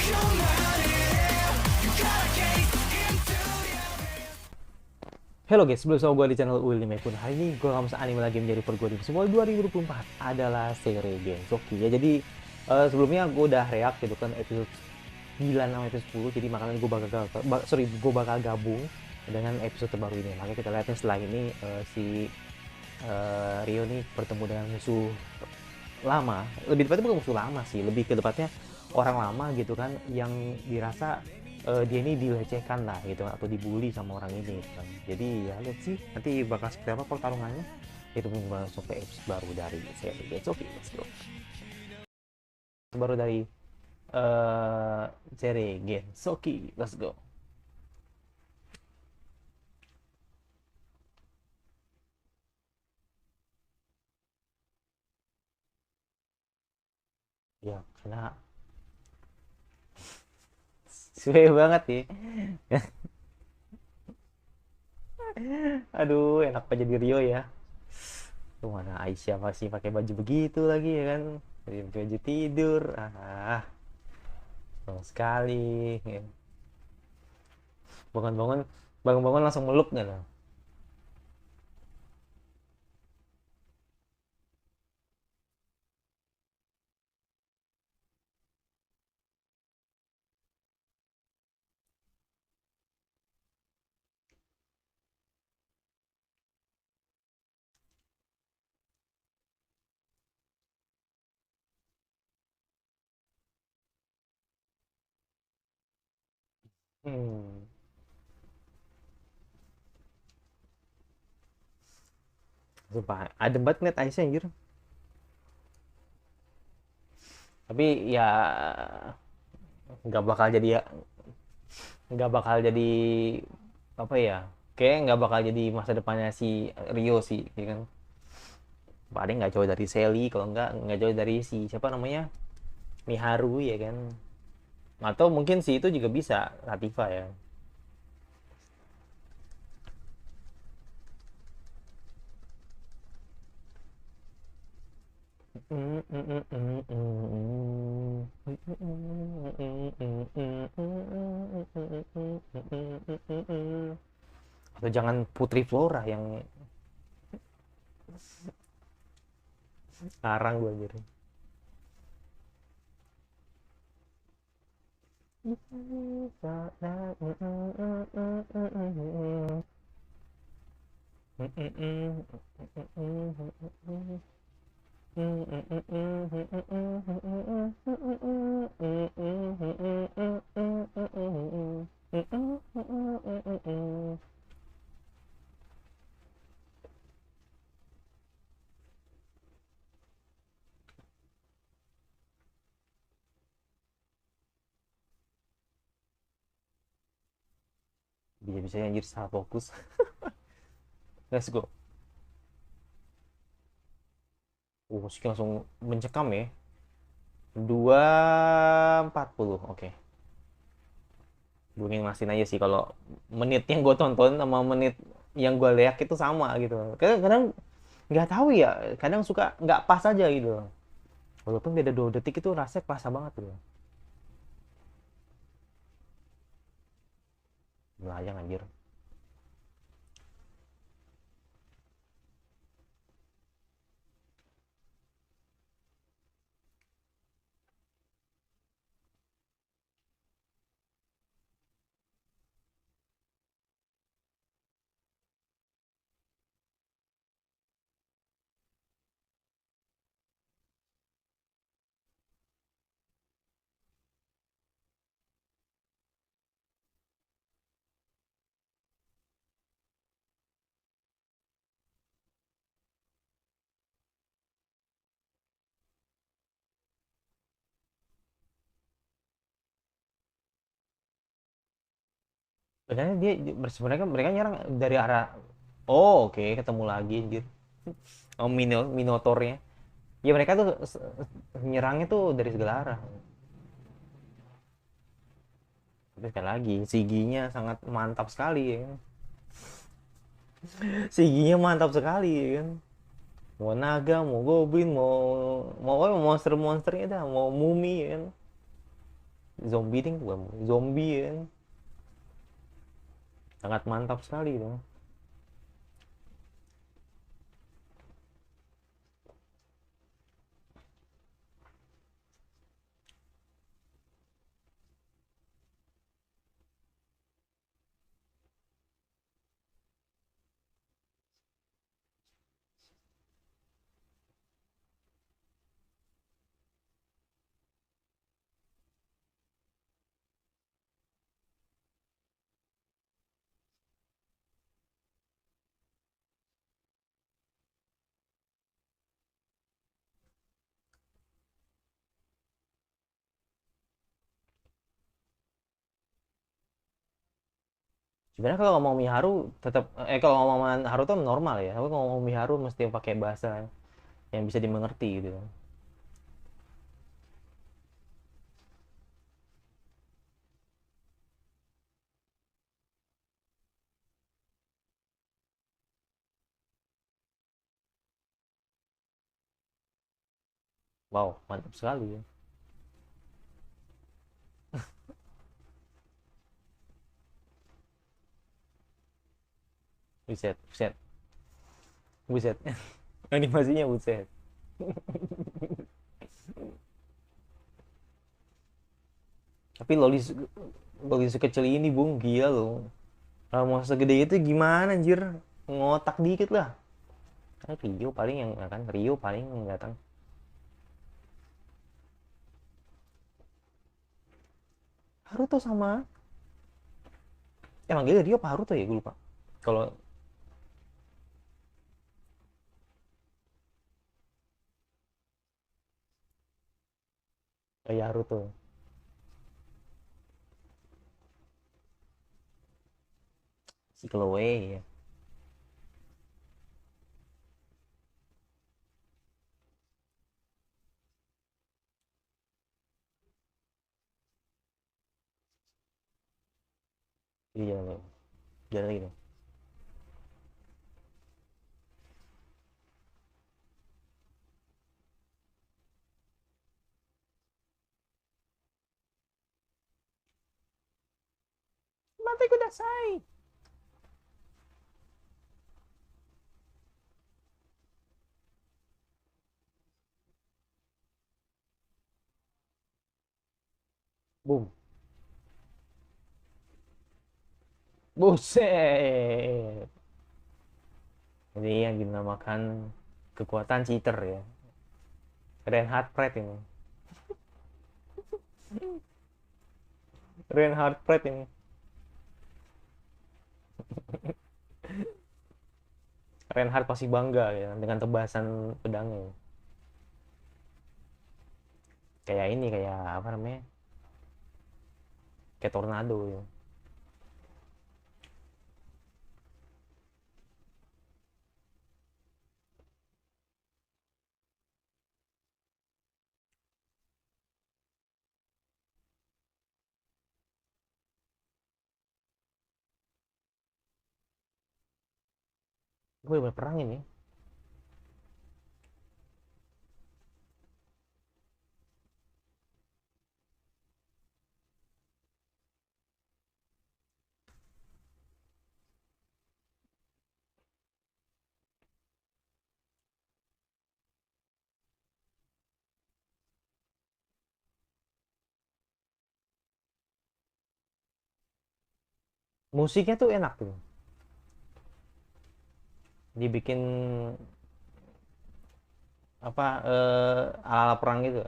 Halo guys, sebelum sama gue di channel Willy Mekun. Hari ini gue nggak anime lagi menjadi pergoding. Semua 2024 adalah seri Gensoki ya. Jadi sebelumnya gue udah react gitu kan episode 9 sama episode 10. Jadi makanya gue bakal gabung dengan episode terbaru ini. Makanya kita lihat setelah ini si Rio nih bertemu dengan musuh lama. Lebih tepatnya bukan musuh lama sih, lebih ke tepatnya orang lama gitu kan yang dirasa dia ini dilecehkan lah gitu atau dibully sama orang ini gitu kan. Jadi ya lihat sih nanti bakal seperti apa pertarungannya. Itu minggu langsung ke episode baru dari seri Gets Okay, let's go. Baru dari uh, seri Gets Okay, let's go. Ya karena suwe banget ya. Aduh enak aja jadi Rio ya. Tuh mana Aisyah masih pakai baju begitu lagi ya kan, jadi pakai baju tidur. Senang sekali ya. Bangun-bangun bangun-bangun langsung meluk nggak lah. hmm. Sumpah adem banget ngeliat Aisyah anjir. Tapi ya nggak bakal jadi nggak bakal jadi apa ya, kayak nggak bakal jadi masa depannya si Rio sih ya kan. Paling nggak jauh dari Sally, kalau nggak jauh dari si siapa namanya, Miharu ya kan. Atau mungkin si itu juga bisa Latifa ya. Atau jangan Putri Flora yang sekarang gue anjir. Bisa-bisa anjir salah fokus. Let's go. Musiknya langsung mencekam ya. 2:40, oke. Gue mastiin aja sih kalau menit yang gue tonton sama menit yang gue lihat itu sama gitu. Kadang-kadang nggak tahu ya, kadang suka nggak pas aja gitu. Walaupun beda 2 detik itu rasanya kerasa banget tuh. Melayang anjir. Sebenarnya dia sebenarnya mereka nyerang dari arah. Oh, oke, ketemu lagi anjir. Oh, Minotornya. Ya mereka tuh nyerangnya tuh dari segala arah. Tapi sekali lagi, Siginya sangat mantap sekali ya kan. Siginya mantap sekali ya kan. Mau naga, mau goblin, mau monster-monsternya dah, mau mumi ya kan. zombie nih, bukan zombie ya. Sangat mantap sekali itu. Sebenarnya kalau ngomong Miharu tetap kalau ngomong Naruto normal ya. Tapi kalau ngomong Miharu mesti pakai bahasa yang bisa dimengerti gitu. Wow, mantap sekali ya. Buset, buset, buset. Animasinya buset. Tapi Loli sekecil ini Bung, gila loh. Kalau mau segede itu gimana anjir? Ngotak dikit lah. Kan Rio paling yang kan Rio paling yang datang. Haruto sama. Manggilnya Rio apa Haruto ya? Gue lupa. Kalau kayak Haruto. Si Chloe ya. Jadi jalan, jalan lagi nih. Mati kudasai. Boom. Buset. Ini yang dinamakan kekuatan cheater ya. Reinhard Pride ini. Reinhard Pride ini. Reinhard pasti bangga ya dengan tebasan pedangnya. Kayak ini, kayak apa namanya? Kayak tornado ya. Gue berperang ini. Musiknya tuh enak tuh. Dibikin apa ala-ala perang gitu.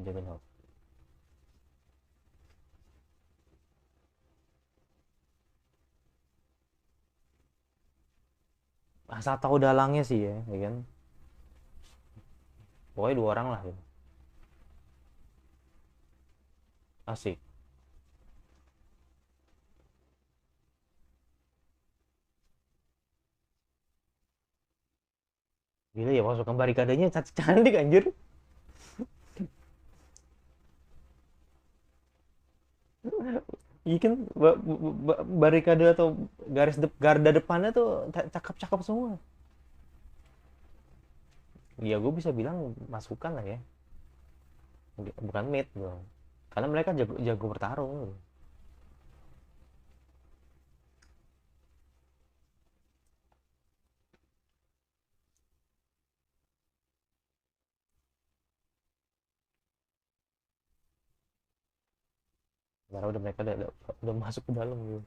Jamin. Asal tahu dalangnya sih ya kan. Pokoknya dua orang lah gitu. Asik. Gila ya pasukan barikadanya cantik cantik anjir. Iya kan barikade atau garda depannya tuh cakep-cakep semua. Ya gue bisa bilang masukan lah ya, bukan mid gitu, karena mereka jago jago bertarung gitu. Karena udah mereka udah masuk ke dalam gitu.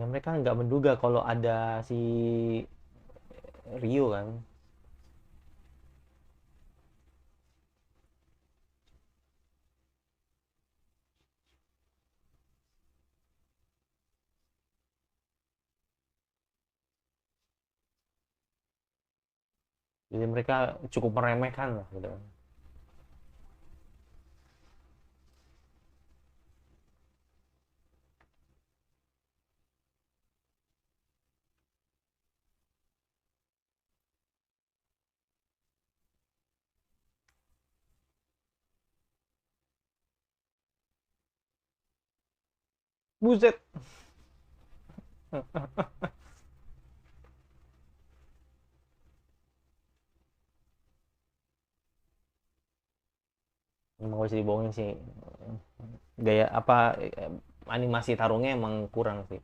Ya mereka nggak menduga kalau ada si Rio kan. Jadi mereka cukup meremehkan lah gitu. Buset. Emang gak bisa dibohongin sih, gaya apa, animasi tarungnya emang kurang sih.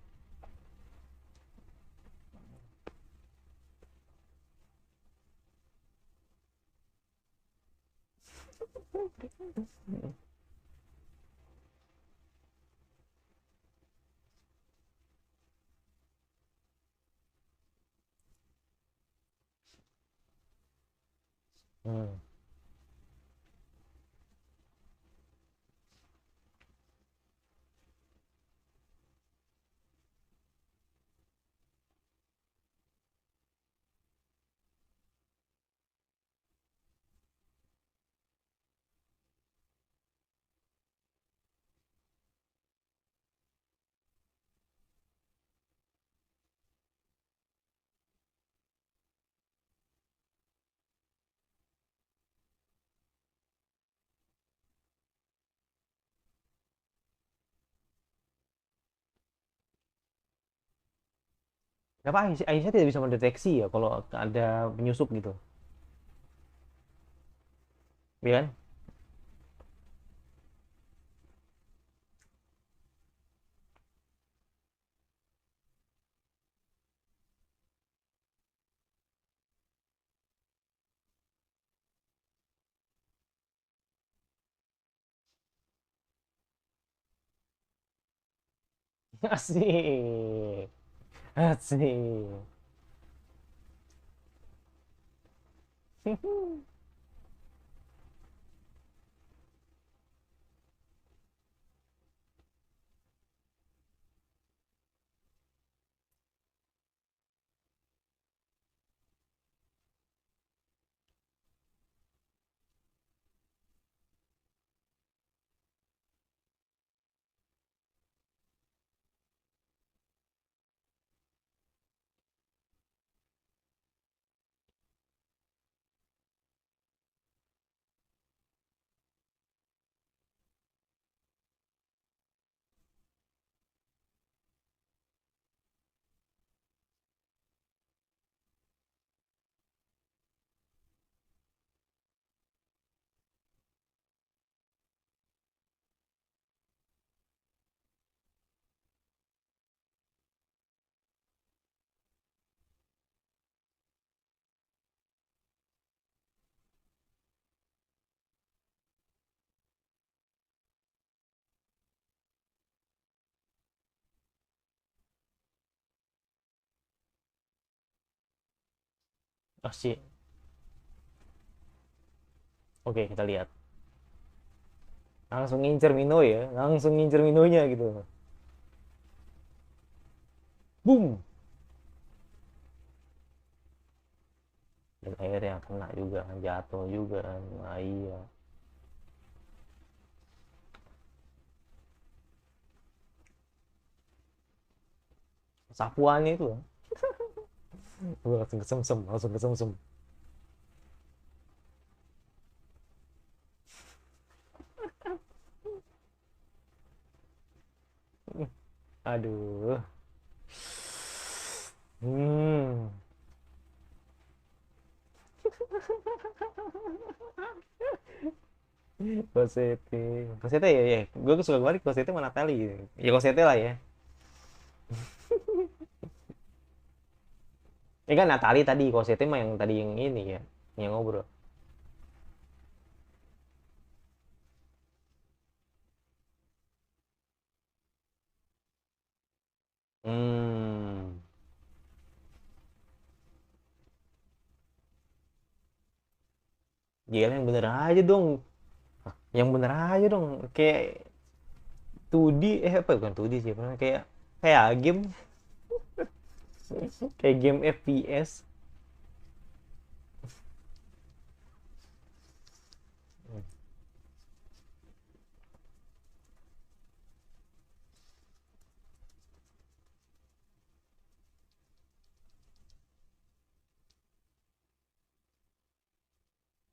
Hmm. Kenapa Aisyah tidak bisa mendeteksi ya kalau ada penyusup gitu? Iya kan? Asik. Asik. Asik. Oke, kita lihat. Langsung ngincer Mino ya, langsung ngincer Minonya gitu. Boom. Dan akhirnya kena juga kan, jatuh juga kan. Nah, iya. Sapuannya itu. Langsung kesemsem, langsung kesemsem. Aduh. Hmm. Cosete. Cosete ya, ya. Gue suka balik Cosete sama Natali. Ya Cosete lah ya. Ini kan Natali tadi, Cosete mah yang tadi yang ini ya. Yang ngobrol. Hmm. Dia yang bener aja dong. Yang bener aja dong. Kayak 2D, apa bukan 2D sih, apa kayak kayak game, kayak game FPS.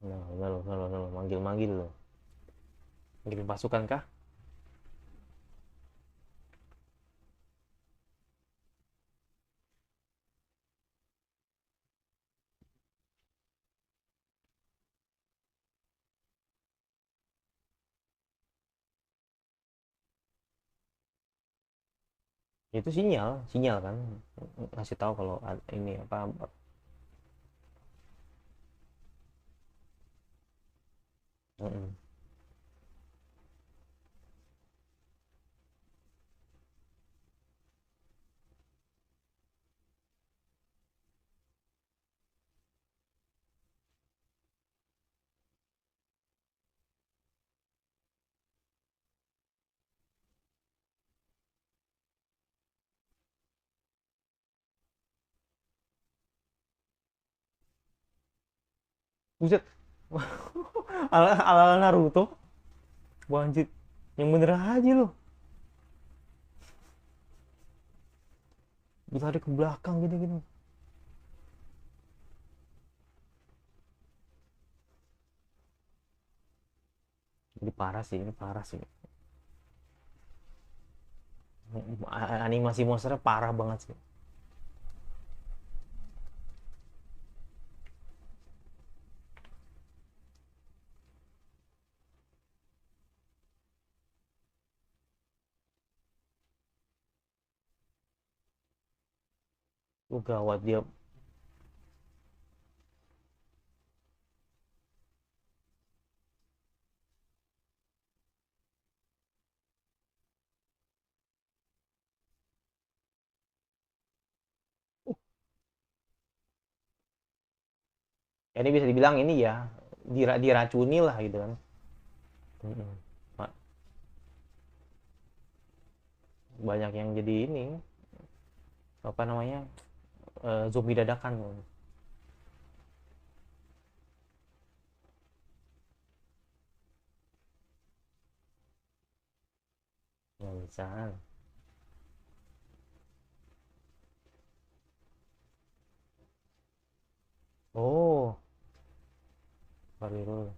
Nah, manggil-manggil loh. Manggil pasukan kah? Itu sinyal, sinyal kan. Ngasih tahu kalau ini apa. Mm-mm. Buset. Ala Naruto. Wajib. Yang bener aja loh. Ditarik ke belakang gini-gini. Ini parah sih, ini parah sih. Animasi monsternya parah banget sih. Gawat dia. Ya, ini bisa dibilang ini ya, diracuni lah gitu kan. Mm-mm. Banyak yang jadi ini, apa namanya, zombie dadakan. Nggak bisa. Oh, baru.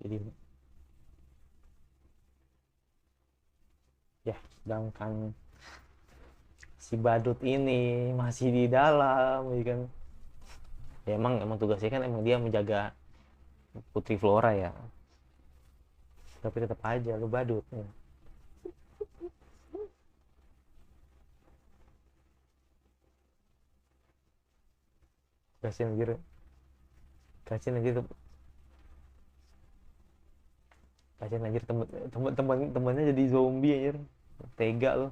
Jadi ya, sedangkan si badut ini masih di dalam, ya kan? Ya, emang emang tugasnya kan emang dia menjaga Putri Flora ya, tapi tetap aja lu badut ya. Kasian anjir, kasian anjir, kasian anjir, temennya jadi zombie anjir, tega lo.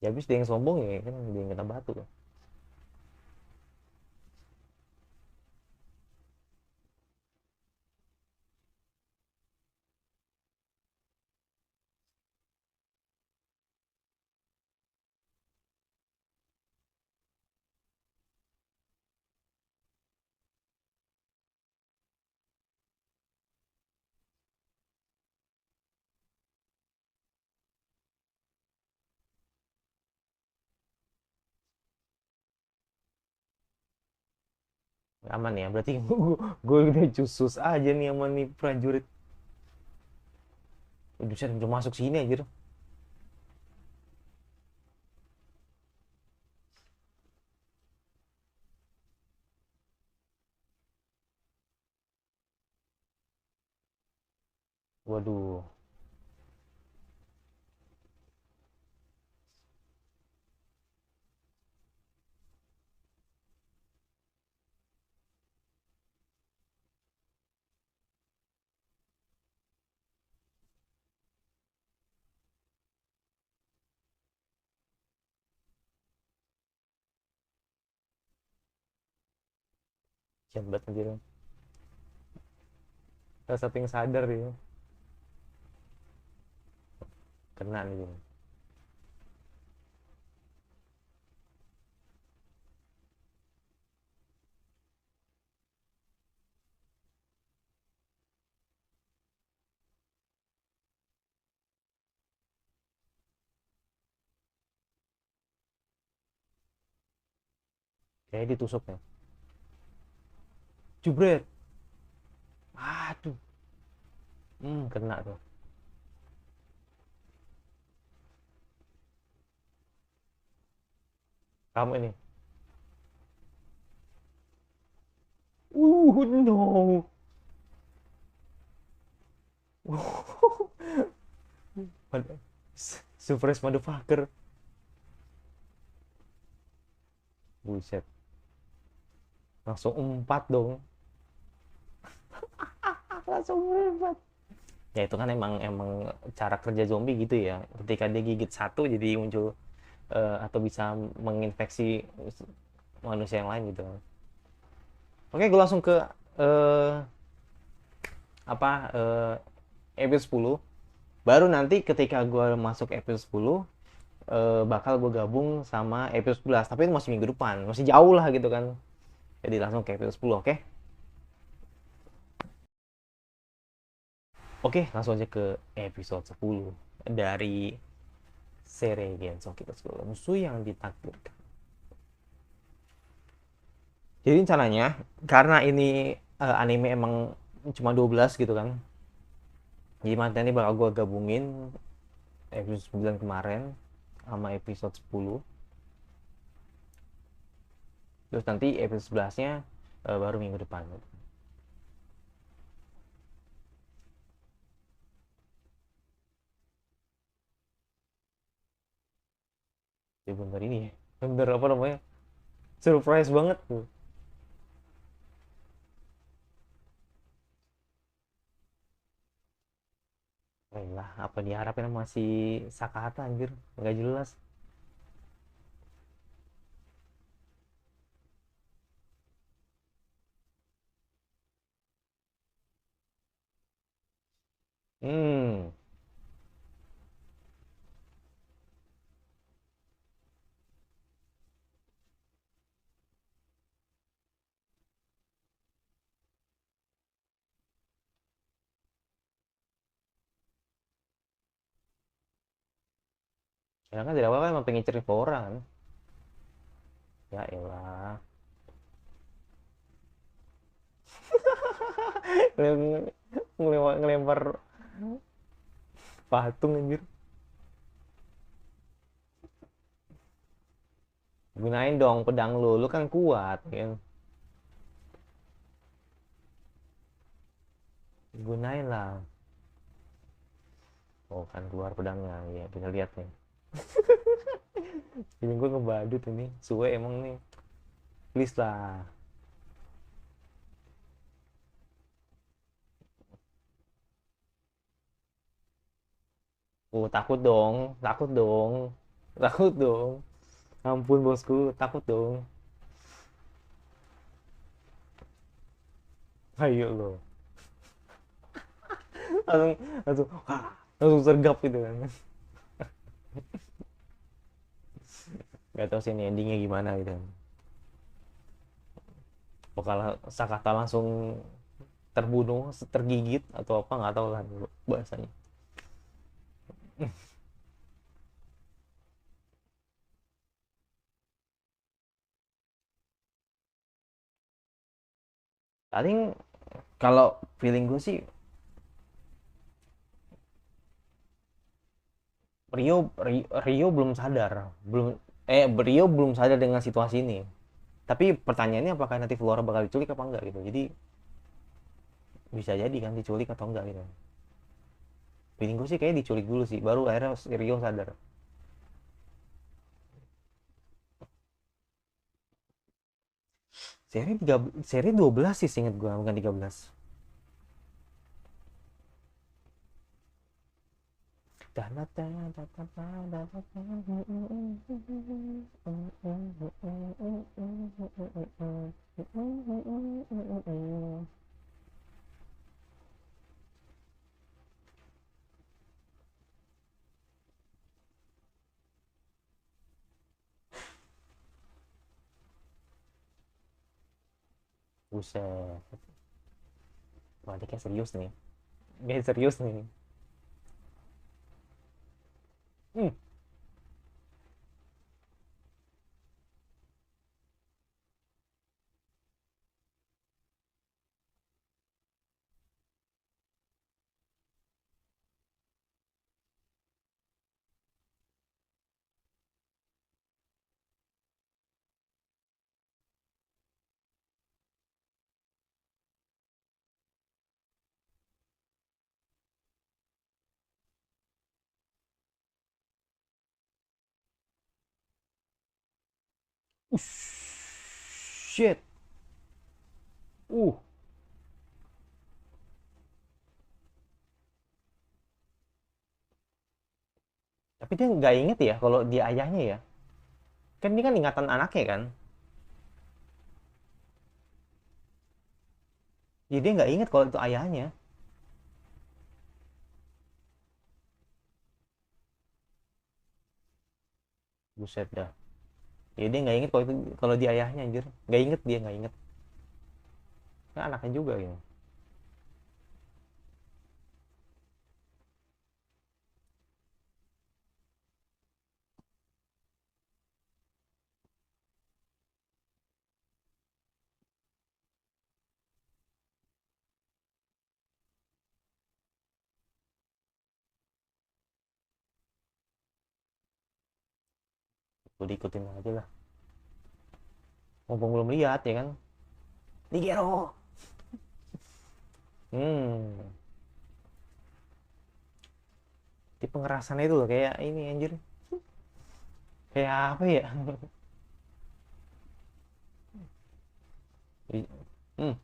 Ya habis dia yang sombong ya kan, dia yang kena batu kan. Aman ya berarti. Gue udah cusus aja nih sama nih prajurit. Udah udah masuk sini aja. Waduh, sian banget anjir. Salah satu yang sadar ya, kena nih. Kayak ditusuk ya. Jubret. Aduh. Kena tuh. Kamu ini. No. Surprise motherfucker. Buset. Langsung empat dong. Langsung empat. Ya itu kan emang emang cara kerja zombie gitu ya. Ketika dia gigit satu jadi muncul, atau bisa menginfeksi manusia yang lain gitu. Oke, gue langsung ke eh, apa episode 10. Baru nanti ketika gue masuk episode 10, bakal gue gabung sama episode 11. Tapi itu masih minggu depan, masih jauh lah gitu kan. Jadi langsung ke episode 10, oke? Oke, langsung aja ke episode 10 dari seri Gensou Kitasugo, musuh yang ditakdirkan. Jadi rencananya, karena ini anime emang cuma 12 gitu kan. Jadi nanti bakal gue gabungin episode 9 kemarin sama episode 10. Terus nanti episode 11-nya baru minggu depan. Jadi bener ini ya. Bener apa namanya? Surprise banget tuh. Lah, apa diharapin sama si Sakata anjir? Nggak jelas. Hmm. Ya kan dari awal kan emang pengen cari Flora kan. Ya elah. ngelempar patung anjir. Gunain dong pedang lu kan kuat kan. Gunain lah. Oh kan keluar pedangnya, ya bisa lihat nih. Ini gue ngebadut ini, suwe emang nih. Please lah. Oh takut dong, takut dong, takut dong. Ampun bosku, takut dong. Ayo lo. Langsung, langsung, wah, langsung sergap gitu kan. Gak tau sih ini endingnya gimana gitu. Bakal Sakata langsung terbunuh, tergigit atau apa nggak tahu lah bahasanya. Paling kalau feeling gue sih Rio belum sadar, Rio belum sadar dengan situasi ini. Tapi pertanyaannya apakah nanti Flora bakal diculik apa enggak gitu. Jadi bisa jadi kan diculik atau enggak gitu. Feeling gue sih kayak diculik dulu sih, baru akhirnya Rio sadar. Seri 12 sih seinget gue, bukan 13. Buset. Wah, ini kayak serius nih. Kayak serius nih. Hmm. Shit. Uh. Tapi dia nggak inget ya kalau dia ayahnya ya. Kan ini kan ingatan anaknya kan. Jadi dia nggak inget kalau itu ayahnya. Buset dah. Jadi dia nggak inget kalau dia ayahnya anjir. Nggak inget, dia nggak inget. Kan anaknya juga gitu. Gue diikutin aja lah. Mumpung belum lihat ya kan. Nigero. Hmm. Di pengerasan itu loh kayak ini anjir. Kayak apa ya? Hmm.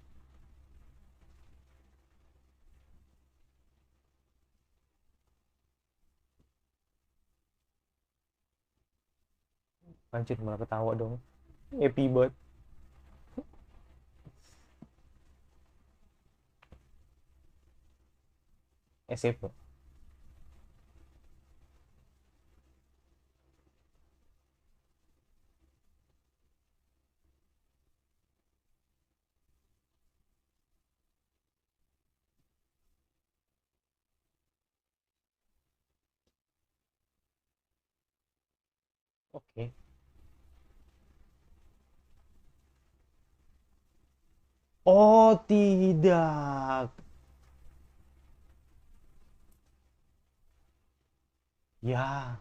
Anjir malah ketawa dong. Happy banget. SF. Oke. Oh tidak. Ya,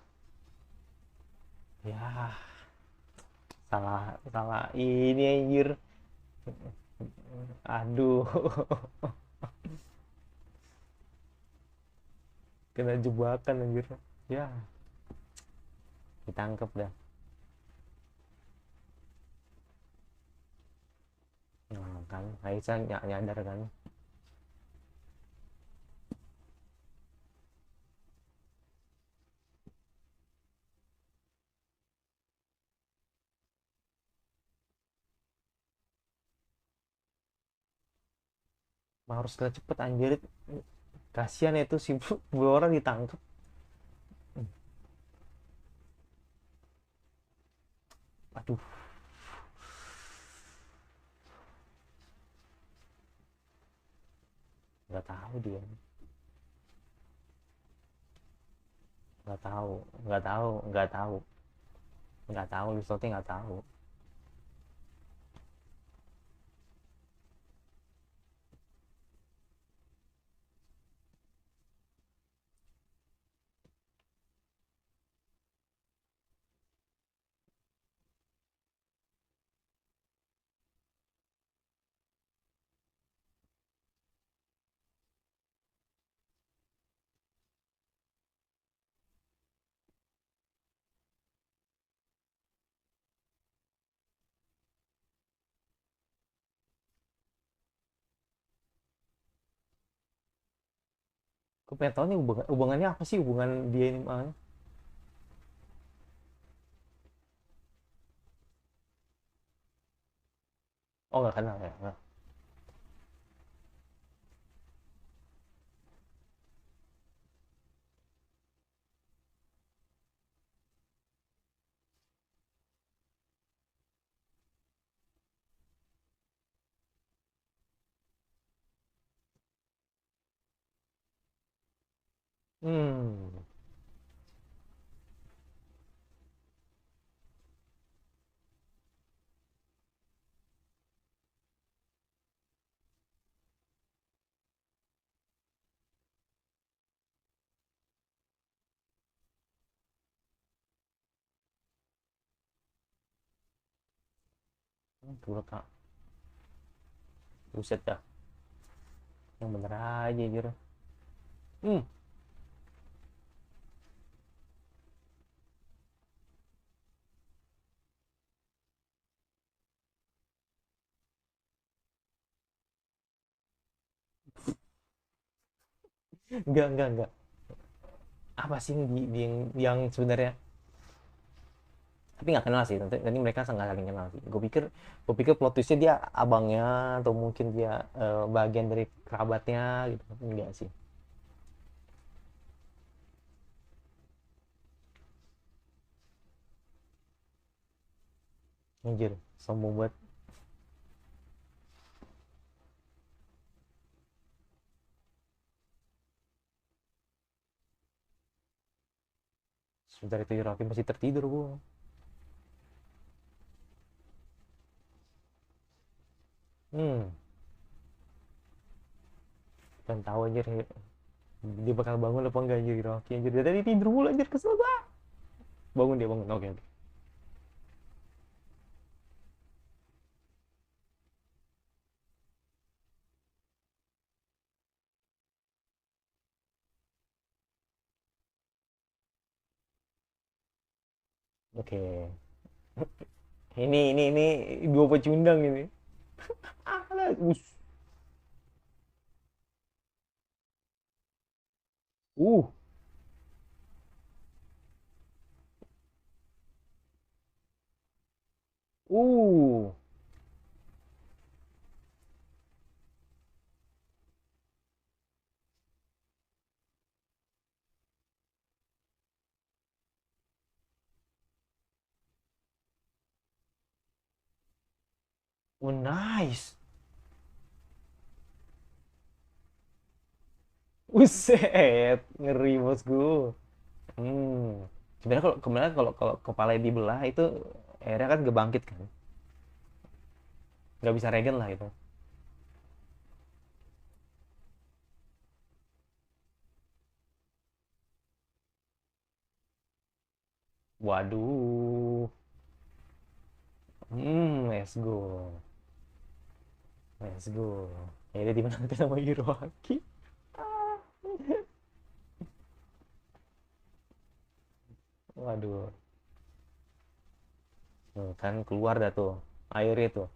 ya, salah, salah ini anjir. Aduh, kena jebakan anjir. Ya, ditangkap dah. Nah, kan, Aisyah nyadar kan. Harus kena cepet anjir. Kasihan itu si dua orang ditangkap. Aduh, nggak tahu dia. Nggak tahu, nggak tahu, nggak tahu, nggak tahu, Listote nggak tahu. Gue pengen tahu nih hubungannya apa sih hubungan dia ini sama. Oh nggak kenal ya, nggak. Hmm, turut tak. Buset dah, yang bener aja gitu. Hmm, enggak. Apa sih yang sebenarnya? Tapi nggak kenal sih, nanti mereka nggak saling kenal sih. Gue pikir plot twistnya dia abangnya atau mungkin dia bagian dari kerabatnya gitu. Enggak sih. Anjir, sombong banget. Sebentar itu Rocky masih tertidur gue. Hmm, kan tahu anjir dia bakal bangun apa enggak anjir Rocky anjir. Dia tadi tidur mulu anjir, kesel banget. Bangun dia bangun. Oke, oke. Oke. Ini dua pecundang ini. Ah, lah, uh, uh, oh nice. Buset, ngeri bosku. Hmm. Sebenarnya kalau kepala dibelah itu akhirnya kan gak bangkit kan. Nggak bisa regen lah itu. Waduh. Let's go. Let's go. Ya dia dimenangkan sama Hiroaki. Waduh. Kan keluar dah tuh. Air itu.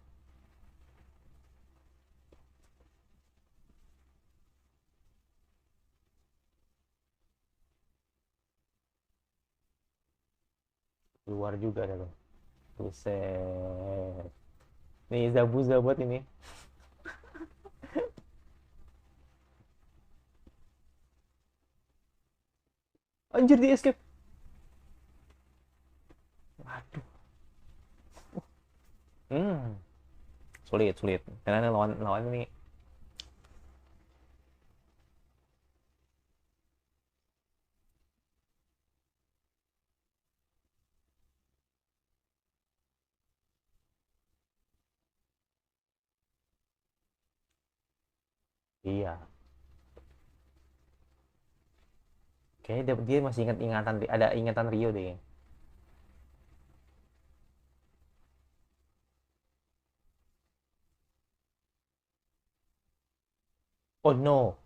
Keluar juga dah tuh. Buset. Nih Zabuza buat ini. Anjir di escape. Waduh. Hmm. Sulit, sulit. Karena lawan lawan ini. Iya. Kayaknya dia masih ingat-ingatan, ada ingatan Rio deh. Oh no.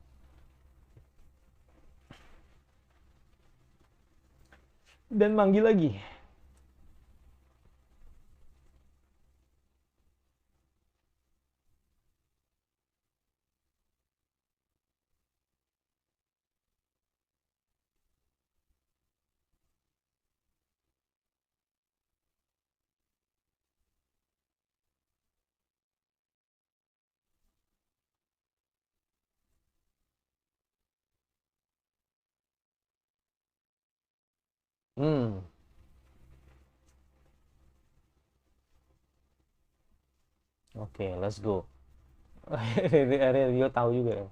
Dan manggil lagi. Hmm. Oke, let's go. Rio tahu juga ya.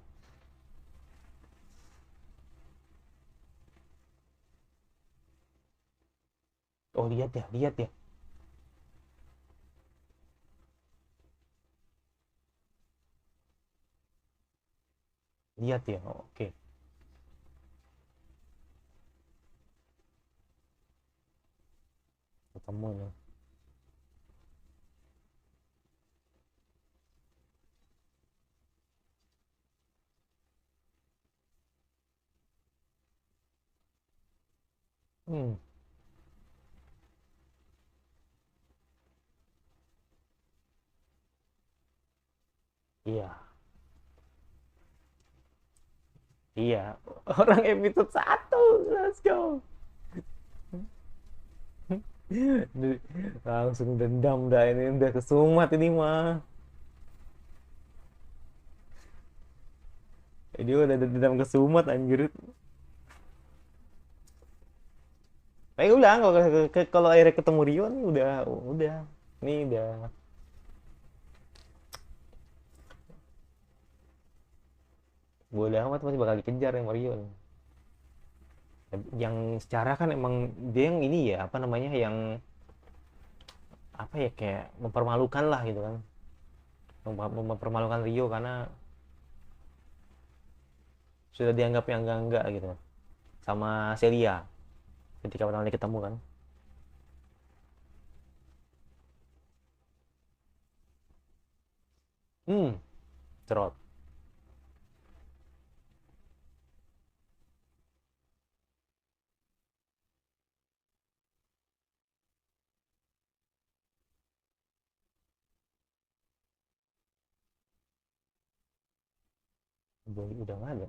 Oh, lihat ya, lihat ya. Lihat ya. Oh, oke. Ketemu nih. Hmm. Iya. Iya. Orang episode 1. Let's go. Langsung dendam dah ini, udah kesumat ini mah. Dia udah dendam kesumat anjir. Udah kalau kalau akhirnya ketemu Rio nih udah. Ini udah bodo amat, masih bakal dikejar yang Rio nih. Yang secara kan emang dia yang ini ya, apa namanya, yang apa ya, kayak mempermalukan lah gitu kan. Mempermalukan Rio karena sudah dianggap yang enggak gitu sama Celia ketika pertama kali ketemu kan. Hmm. Cerot. Udah nggak ada.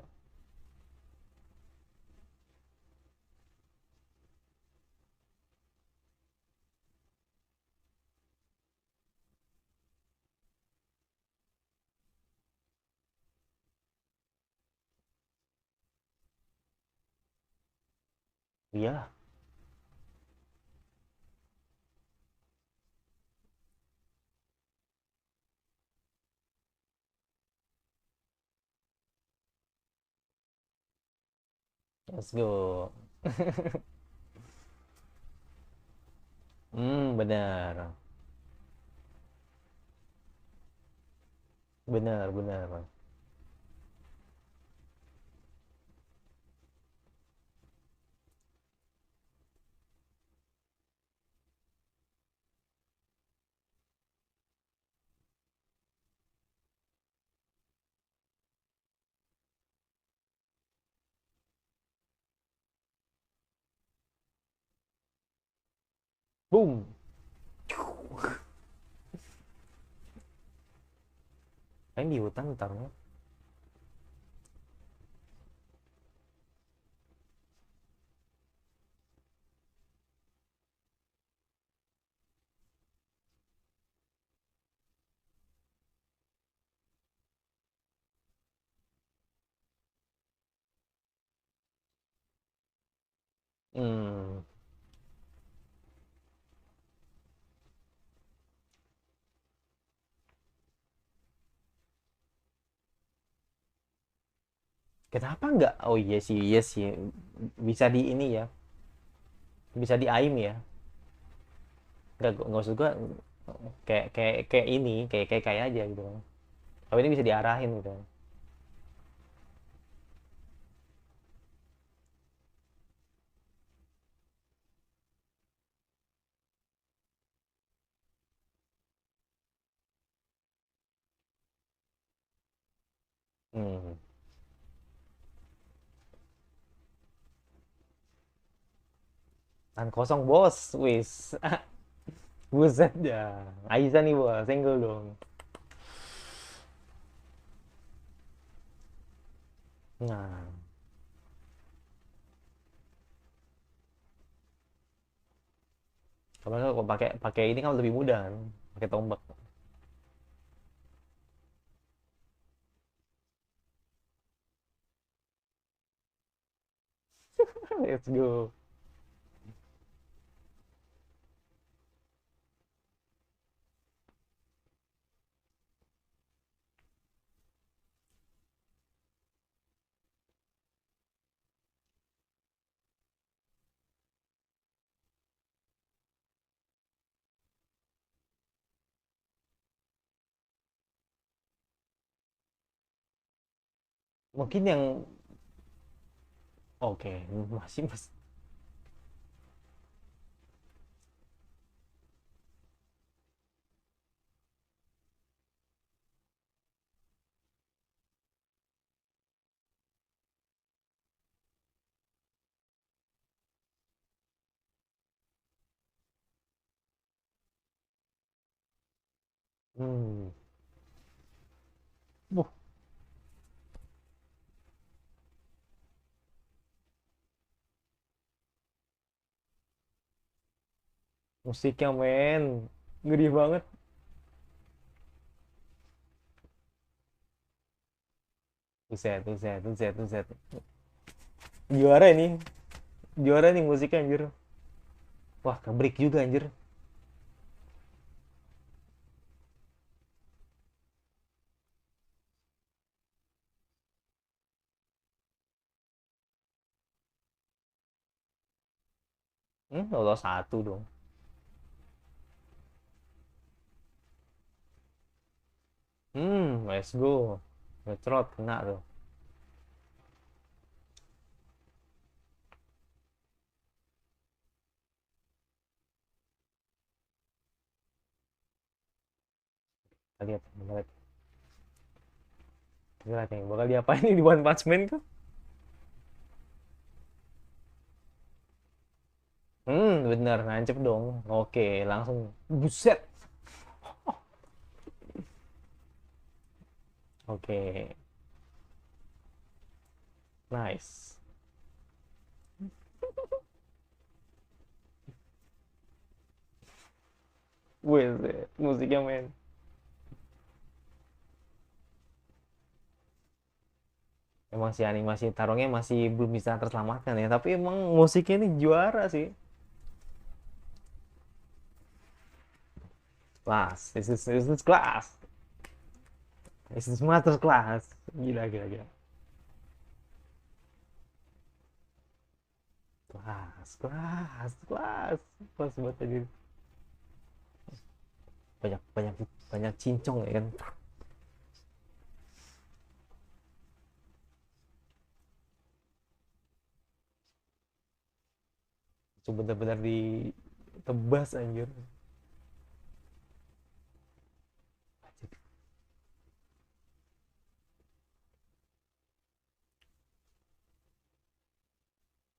Iya. Let's go. Benar. Benar, benar. Boom. Paling di hutan taruhnya. Hmm. Kenapa nggak? Oh iya sih, iya sih. Bisa di ini ya. Bisa di aim ya. Nggak usah gua kayak ini, kayak aja gitu kan. Tapi ini bisa diarahin gitu. Hmm. Tan kosong bos, wis. Buset dah. Aiza nih bos, single dong. Nah, kalau pakai pakai ini kan lebih mudah kan, pakai tombak. Let's go. Mungkin yang oke, masih mas. Hmm. Buh, musiknya men, ngeri banget. Buset, buset, buset, buset. Juara ini, juara nih musiknya anjir. Wah, kebrik juga anjir. Lolos satu dong. Let's go. Ngetrot kena tuh. Kita lihat, kita lihat. Kita lihat nih, bakal diapain nih di One Punch Man tuh? Bener, nancep dong. Oke, langsung. Buset. Oke, nice. Wih, musiknya men. Emang sih animasi tarungnya masih belum bisa terselamatkan ya, tapi emang musiknya ini juara sih. Class, this is class. This is master class. Gila, gila, gila. Kelas, kelas, kelas. Kelas buat tadi. Banyak, banyak, banyak cincong ya kan. Itu benar-benar ditebas anjir.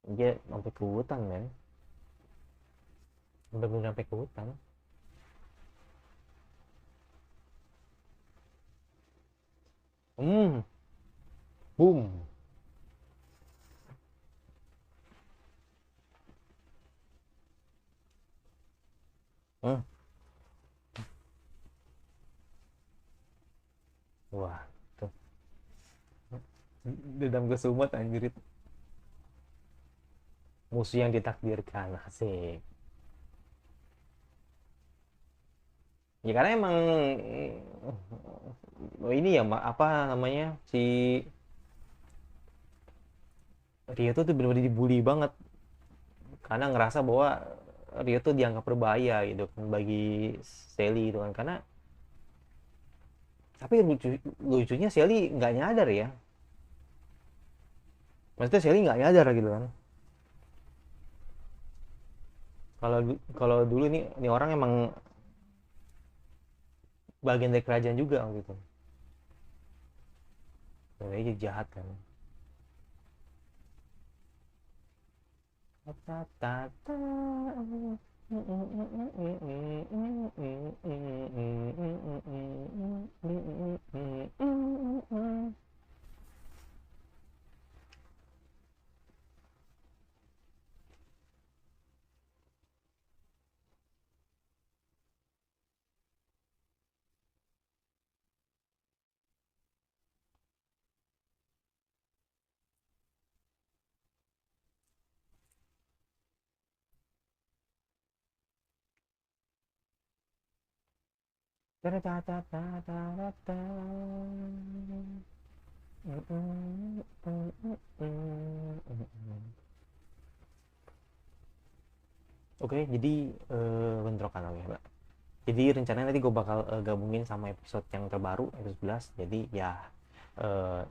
Dia sampai ke hutan men. bener-bener sampai ke hutan. Hmm, boom. Hmm. Wah, tuh. Dendam kesumat anjir itu. Musuh yang ditakdirkan, asik. Ya karena emang ini ya, apa namanya, si Rio tuh bener-bener dibully banget karena ngerasa bahwa Rio tuh dianggap berbahaya gitu kan bagi Sally itu kan, karena tapi lucunya Sally nggak nyadar ya, maksudnya Sally nggak nyadar gitu kan, kalau dulu nih orang emang bagian dari kerajaan juga gitu, dan dia jahat kan. Oke, jadi bentrokan oke, Mbak. Jadi rencananya nanti gue bakal gabungin sama episode yang terbaru, episode 11. Jadi ya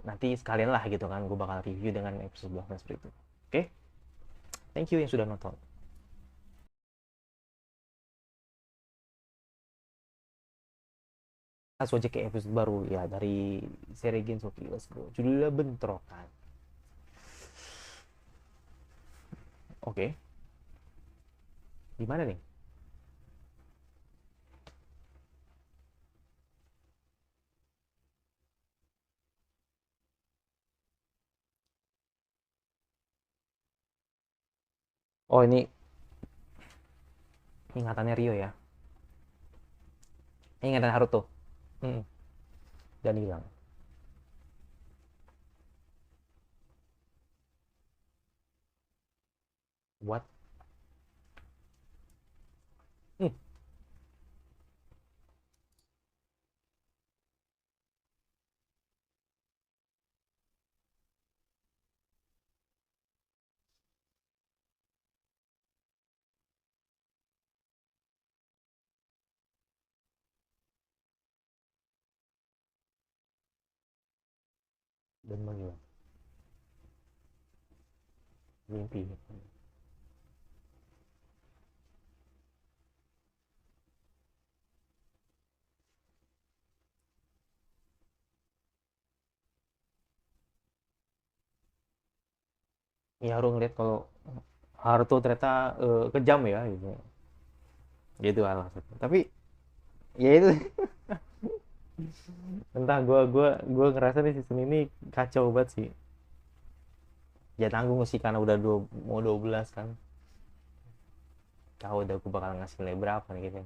nanti sekalian lah gitu kan, gue bakal review dengan episode 11 seperti itu. Oke, thank you yang sudah nonton. Langsung aja ke episode baru ya dari seri Gensoki. Let's go. Judulnya bentrokan. Oke, di mana nih? Oh, ini ingatannya Rio ya. Ingatan Haruto. Hmm, dan hilang. What? Hmm, dan menghilang. Mimpi. Ya Haru ngeliat kalau Haruto ternyata kejam ya gitu. Gitu alasannya. Tapi ya itu, entah gua ngerasa nih season ini kacau banget sih. Ya tanggung sih karena udah mau 12 kan. Tahu udah gue bakal ngasih nilai berapa nih gitu.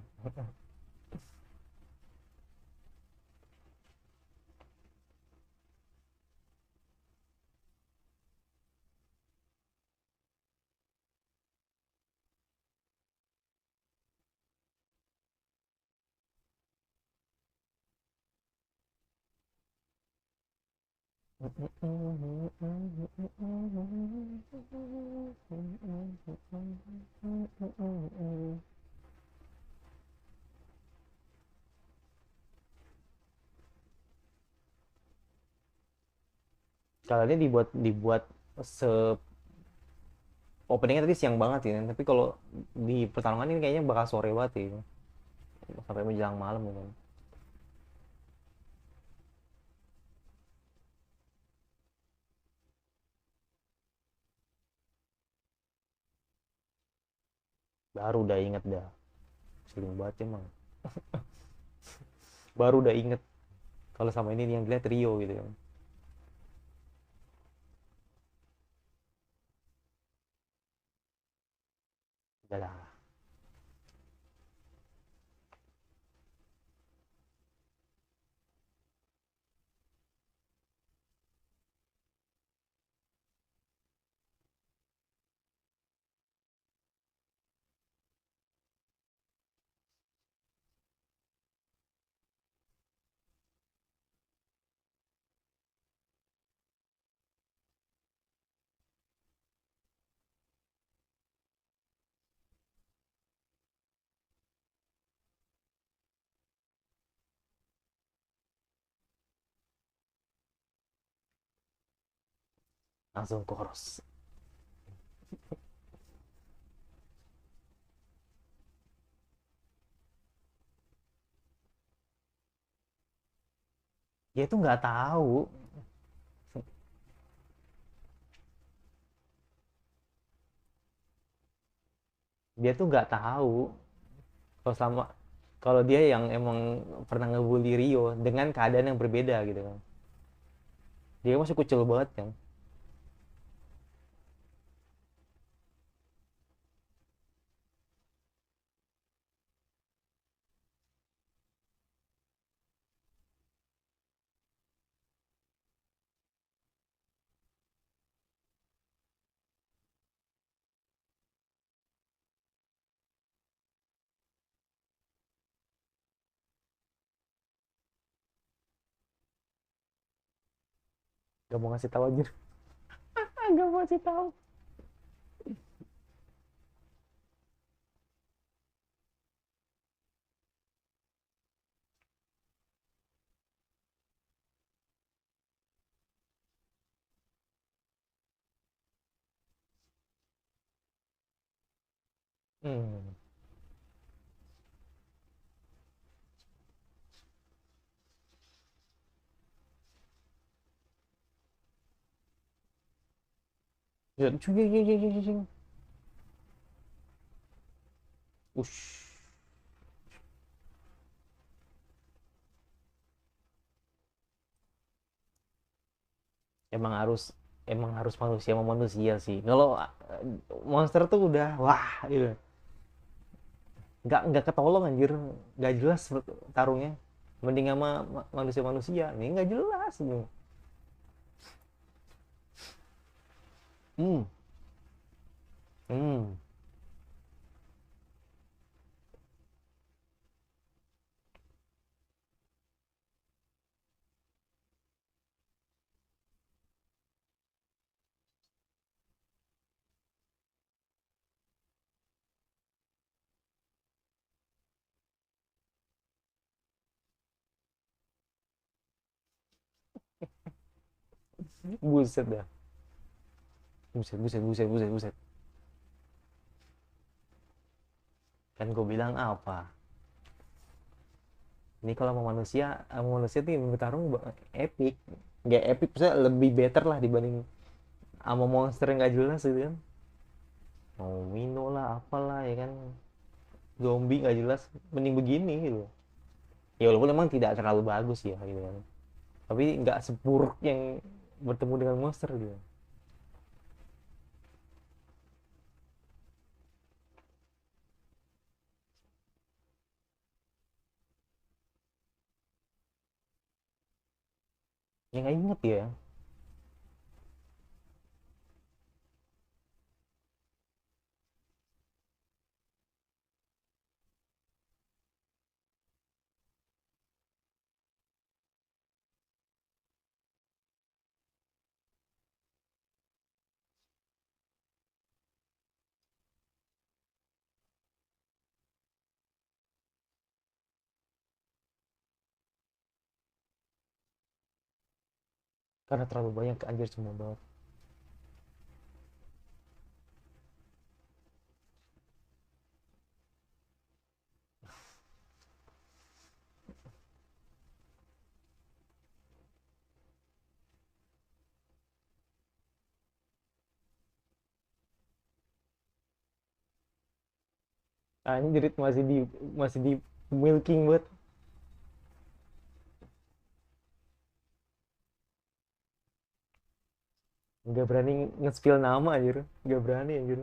Kalau ini dibuat dibuat se openingnya tadi siang banget ya, tapi kalau di pertarungan ini kayaknya bakal sore banget ya, sampai menjelang malam gitu. baru udah inget dah, sering banget emang. Baru udah inget kalau sama ini yang dilihat Rio gitu kan. Udah lah. Langsung koros. Dia tuh nggak tahu, dia tuh nggak tahu kalau sama, kalau dia yang emang pernah ngebully Rio dengan keadaan yang berbeda gitu kan. Dia masih kucil banget kan. Gak mau ngasih tahu aja. Gak mau ngasih tahu. Hmm. Ya, cung, cung, cung, cung, cung, cung. Ush. Emang harus, emang harus manusia sama manusia sih. Kalau monster tuh udah wah gitu. Nggak ketolong anjir, nggak jelas tarungnya. Mending sama manusia-manusia. Ini nggak jelas gitu. Hmm. Hmm. Buset dah. Buset, buset, buset, buset, buset. Kan gue bilang apa? Ini kalau sama manusia tuh bertarung epic. Nggak epic, maksudnya lebih better lah dibanding sama monster yang nggak jelas gitu kan. Mau Mino lah, apalah ya kan. Zombie nggak jelas, mending begini gitu. Ya walaupun emang tidak terlalu bagus ya gitu kan. Tapi nggak seburuk yang bertemu dengan monster gitu. Ya nggak inget ya. Karena terlalu banyak anjir semua banget. Anjrit, masih di milking buat nggak berani nge-spill nama anjir, nggak berani anjir.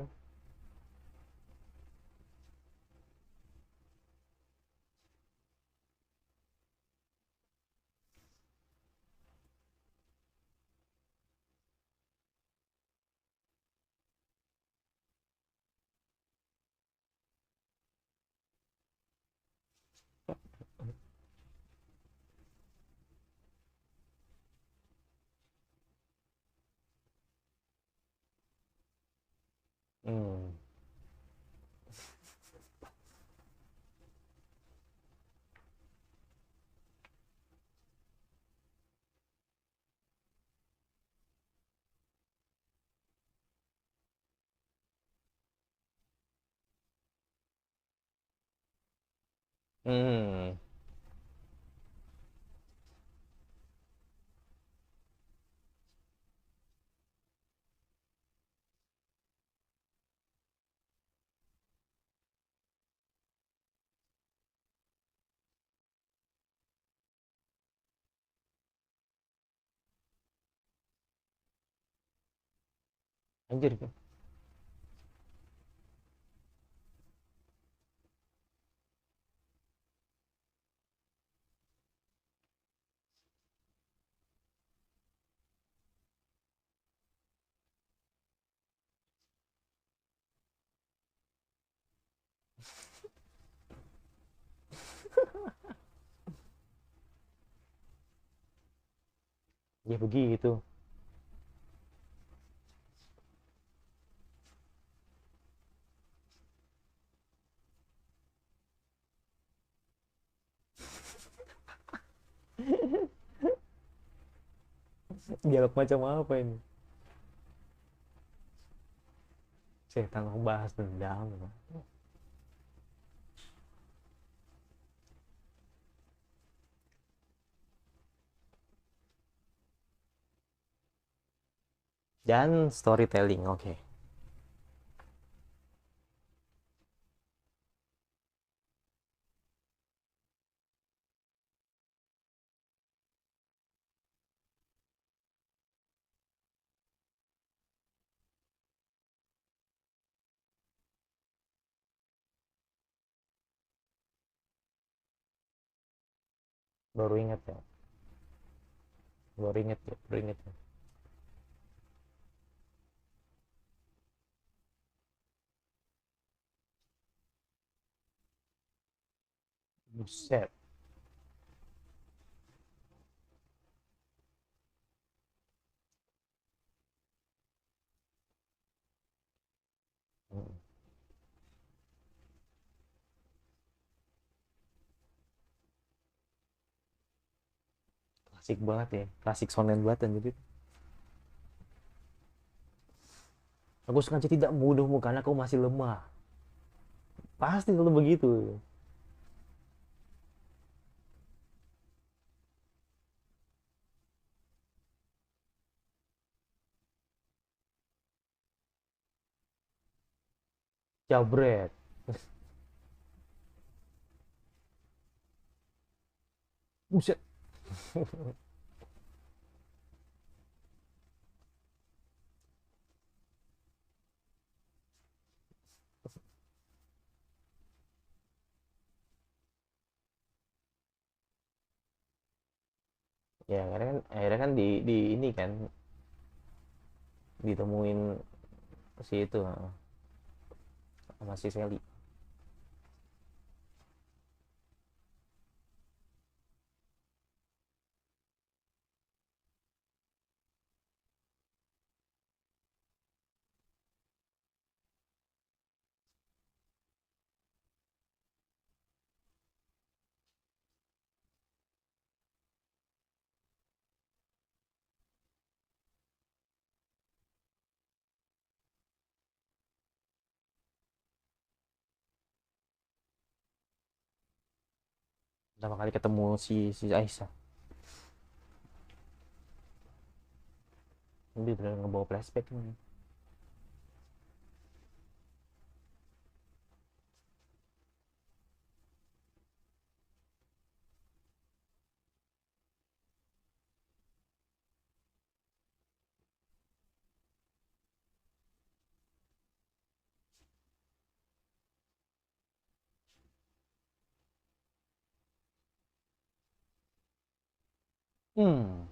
Hmm. Hmm. Anjir. Ya begitu. Dialog macam apa ini? Setan bahas dendam. Dan storytelling, oke. Baru ingat ya. Baru ingat ya. Baru ingat ya. Buset. Hmm. Klasik banget ya. Klasik shonen banget jadi. Aku sengaja tidak mudah karena kau masih lemah. Pasti selalu begitu. Jabret. Buset. Ya akhirnya kan di ini kan ditemuin si itu sama si Sally. Pertama kali ketemu si Aisyah. Dia benar ngebawa flashback nih. Hmm.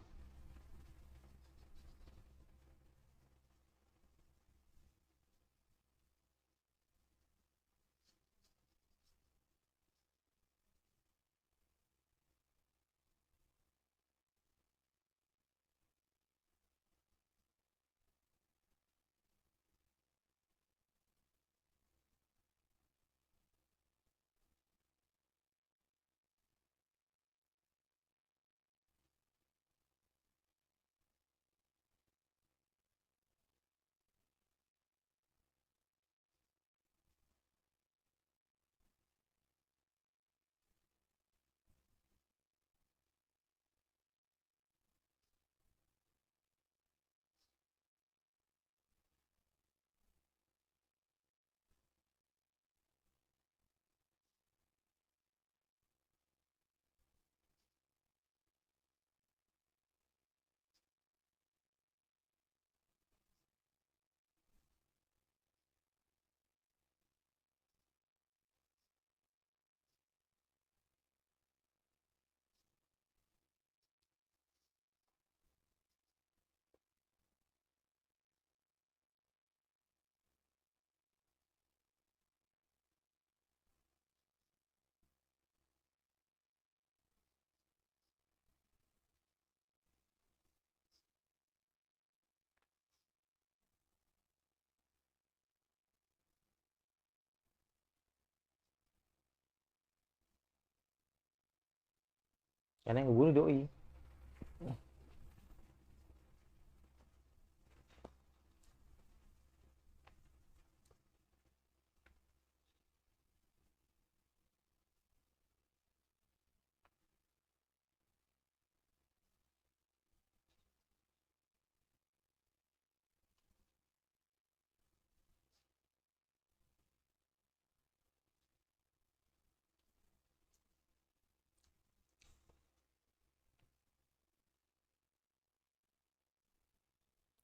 Karena yang ngebunuh doi.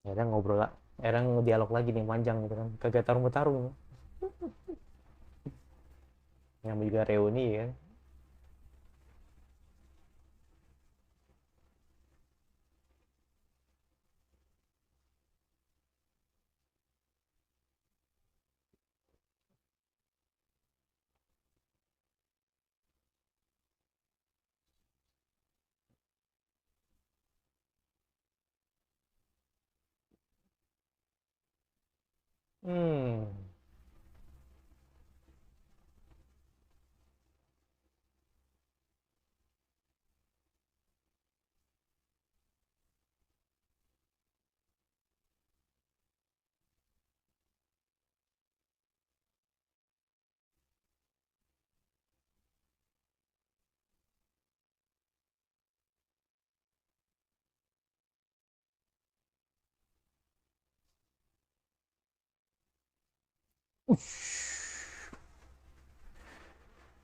Akhirnya ngobrol lah. Akhirnya dialog lagi nih panjang gitu kan. Kagak tarung-tarung. Yang juga reuni kan. Hmm.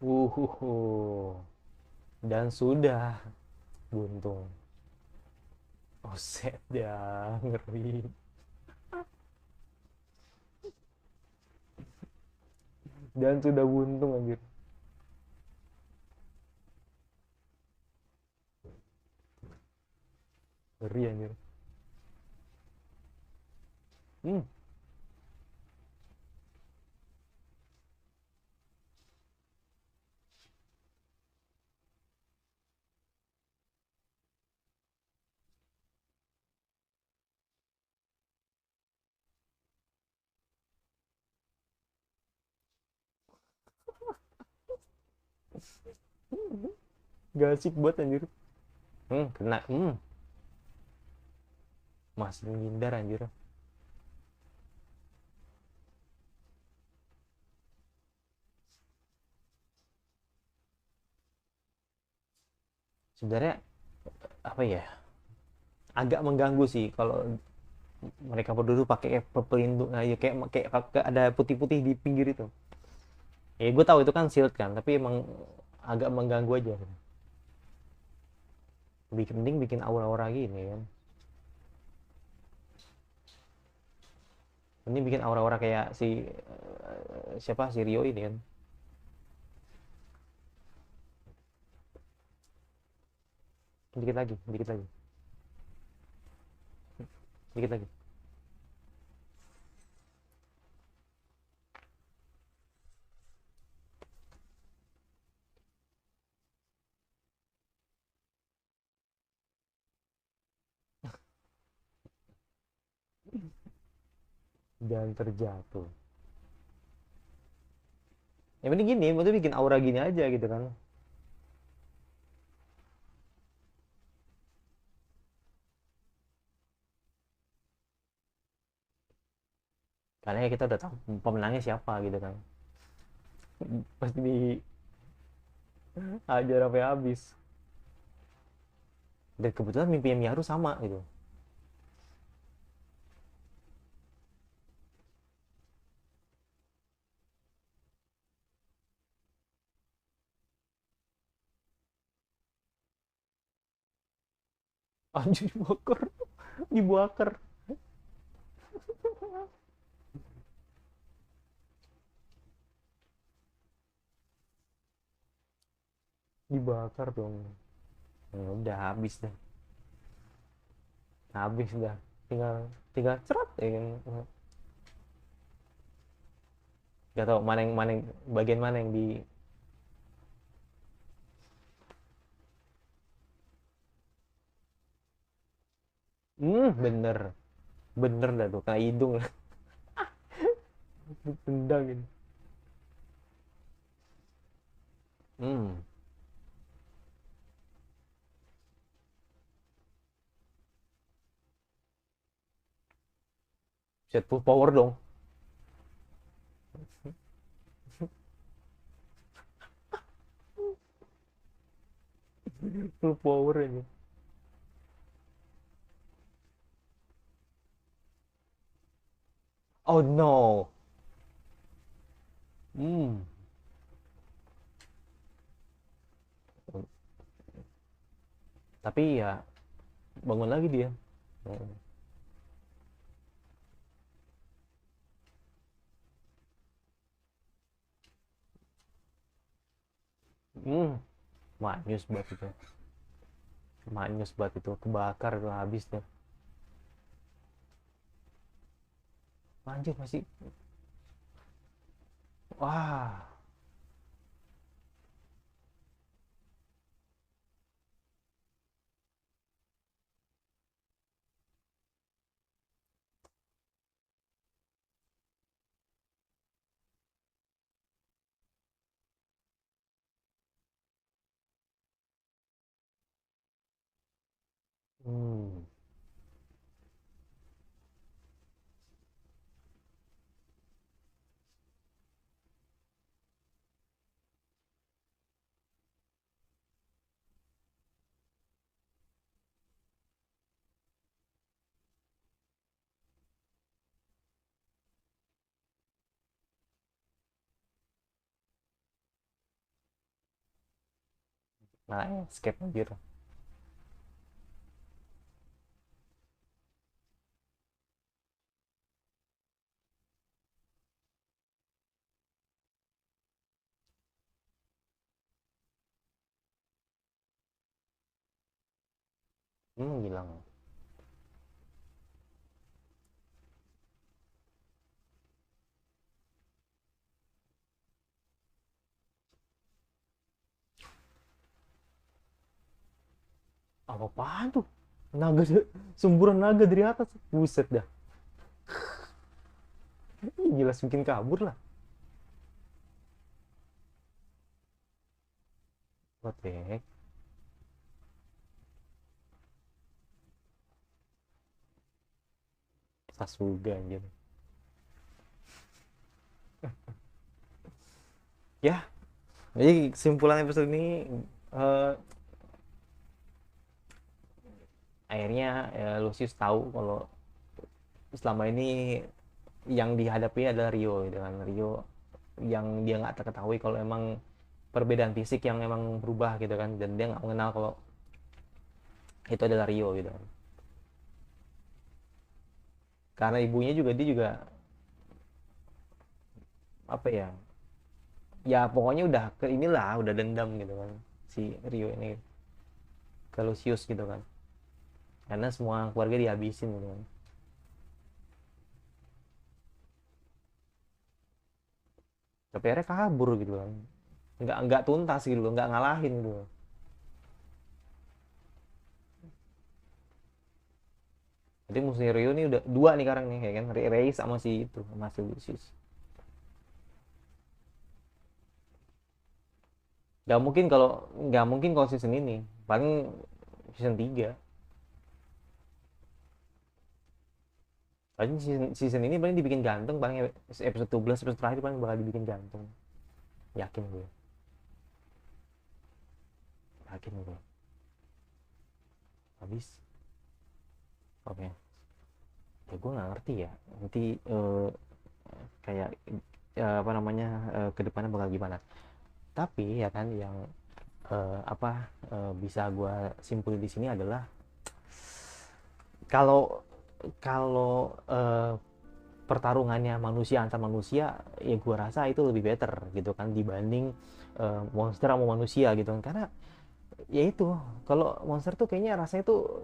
Uhuhu. Dan sudah buntung. Oh set dah ngeri. Dan sudah buntung anjir. Ngeri anjir. Hmm. Gak asik buat anjir. Kena. Masih menghindar anjir. Sebenarnya apa ya? Agak mengganggu sih kalau mereka berdua pakai pelindung, nah, ya kayak ada putih-putih di pinggir itu. Ya gue tahu itu kan shield kan, tapi emang agak mengganggu aja. Mending bikin aura-aura gini kan. Mending bikin aura-aura kayak si siapa si Rio ini kan. dikit lagi, dikit lagi, dikit lagi. Dan terjatuh. Yang penting gini, maksudnya bikin aura gini aja gitu kan. Karena ya kita udah tahu pemenangnya siapa gitu kan. Pasti di ajar sampai habis. Dan kebetulan mimpi Miharu sama gitu. Anjir dibakar, dibakar, dibakar dong. Ya udah habis dah, habis dah. Tinggal tinggal cerot ya kan. Gak tau mana yang bagian mana yang di. Bener, bener dah tuh kena hidung. Tendang ini. Hmm, set full power dong. Full power aja. Oh no. Hmm. Tapi ya bangun lagi dia. Hmm. Manyus banget itu. Manyus banget itu. Kebakar itu habis deh. Anjir masih. Wah. Hmm. Nah, escape anjir. Hilang. Apa-apaan tuh? Naga, semburan naga dari atas. Buset dah. Ih, jelas bikin kabur lah. What the heck? Sasuga anjir. Ya, jadi kesimpulan episode ini eh, akhirnya ya, Lucius tahu kalau selama ini yang dihadapi adalah Rio gitu kan. Rio yang dia nggak terketahui kalau emang perbedaan fisik yang emang berubah gitu kan, dan dia nggak mengenal kalau itu adalah Rio gitu kan. Karena ibunya juga dia juga apa ya, ya pokoknya udah ke inilah udah dendam gitu kan si Rio ini ke Lucius gitu kan, karena semua keluarga dihabisin gitu kan. Tapi akhirnya kabur gitu kan, nggak tuntas gitu loh, nggak ngalahin gitu loh. Jadi musuhnya Rio ini udah dua nih sekarang nih, ya kan, Rey sama si itu, sama si Lucius. Nggak mungkin kalau season ini, paling season 3. Paling season ini paling dibikin gantung, paling episode 12 episode terakhir paling bakal dibikin gantung. Yakin gue. Yakin gue. Habis. Oke. Okay. Ya gue nggak ngerti ya. Nanti kayak apa namanya, ke depannya bakal gimana. Tapi ya kan yang bisa gue simpulin di sini adalah kalau kalau pertarungannya manusia antar manusia, ya gue rasa itu lebih better gitu kan dibanding monster sama manusia gitu kan. Karena ya itu, kalau monster tuh kayaknya rasanya tuh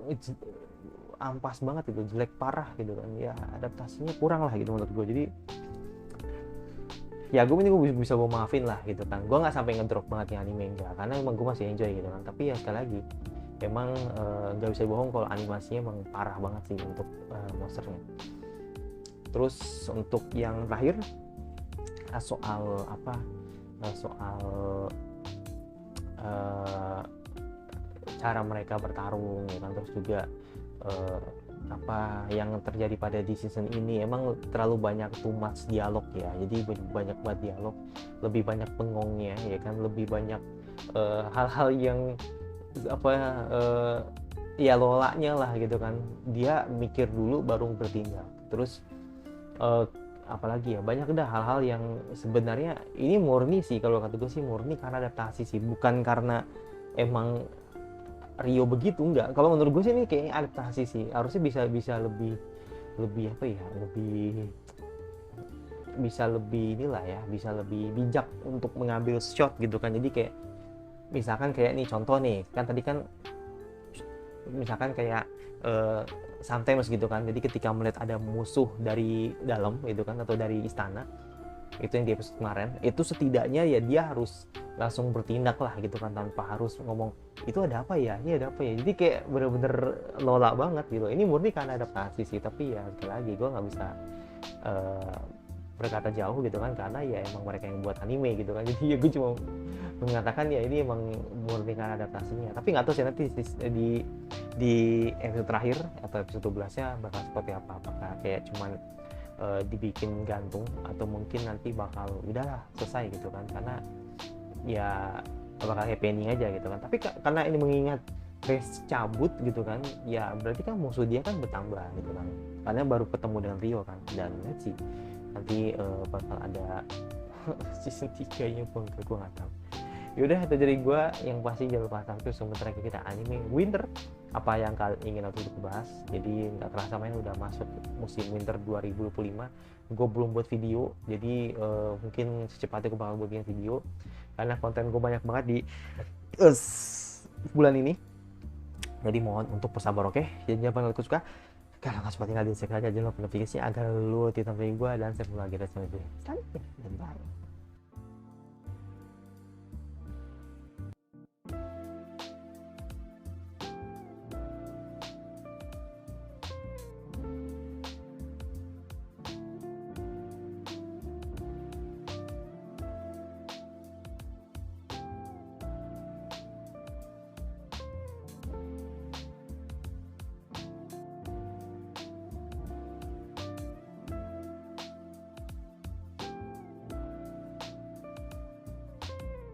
ampas banget gitu, jelek parah gitu kan, ya adaptasinya kurang lah gitu menurut gue. Jadi ya gue ini gue bisa gue maafin lah gitu kan, gue nggak sampai ngedrop banget yang anime enggak, karena emang gue masih enjoy gitu kan. Tapi ya sekali lagi emang nggak bisa bohong kalau animasinya emang parah banget sih untuk monsternya. Terus untuk yang terakhir soal apa, soal cara mereka bertarung ya kan, terus juga apa yang terjadi pada di season ini, emang terlalu banyak too much dialog ya, jadi banyak banget dialog, lebih banyak bengongnya ya kan, lebih banyak hal-hal yang apa ya lolanya lah gitu kan, dia mikir dulu baru bertindak. Terus apalagi ya, banyak udah hal-hal yang sebenarnya ini murni sih, kalau kata gue sih murni karena adaptasi sih, bukan karena emang Rio begitu, enggak. Kalau menurut gue sih ini kayaknya adaptasi sih, harusnya bisa lebih apa ya, lebih inilah ya, bisa lebih bijak untuk mengambil shot gitu kan. Jadi kayak misalkan kayak nih contoh nih kan, tadi kan misalkan kayak sometimes gitu kan, jadi ketika melihat ada musuh dari dalam gitu kan, atau dari istana, itu yang di episode kemarin, itu setidaknya ya dia harus langsung bertindak lah gitu kan, tanpa harus ngomong itu ada apa ya, ini ada apa ya. Jadi kayak bener-bener lola banget gitu. Ini murni karena adaptasi sih, tapi ya sekali lagi gue nggak bisa berkata jauh gitu kan, karena ya emang mereka yang buat anime gitu kan. Jadi ya gue cuma mengatakan ya ini emang murni karena adaptasinya. Tapi nggak tahu sih nanti di episode terakhir atau episode 12-nya bakal seperti apa, apakah kayak cuman dibikin gantung, atau mungkin nanti bakal udahlah selesai gitu kan, karena ya bakal happy ending aja gitu kan. Tapi karena ini mengingat Grace cabut gitu kan, ya berarti kan musuh dia kan bertambah gitu kan, karena baru ketemu dengan Rio kan. Dan let's see nanti bakal ada season 3 nya pun gue nggak tahu. Yaudah, itu dari gue. Yang pasti jangan lupa subscribe sementara kita anime winter, apa yang kalian ingin aku bahas. Jadi nggak kerasa main udah masuk musim winter 2025. Gue belum buat video, jadi mungkin secepatnya gue bakal bikin video, karena konten gue banyak banget di bulan ini. Jadi mohon untuk bersabar, oke? Jadi jangan lupa suka, kalau nggak suka tinggal di subscribe aja, jangan lupa notifikasinya agar lu tidak terlalu gue, dan saya lagi resmi. Dan bye.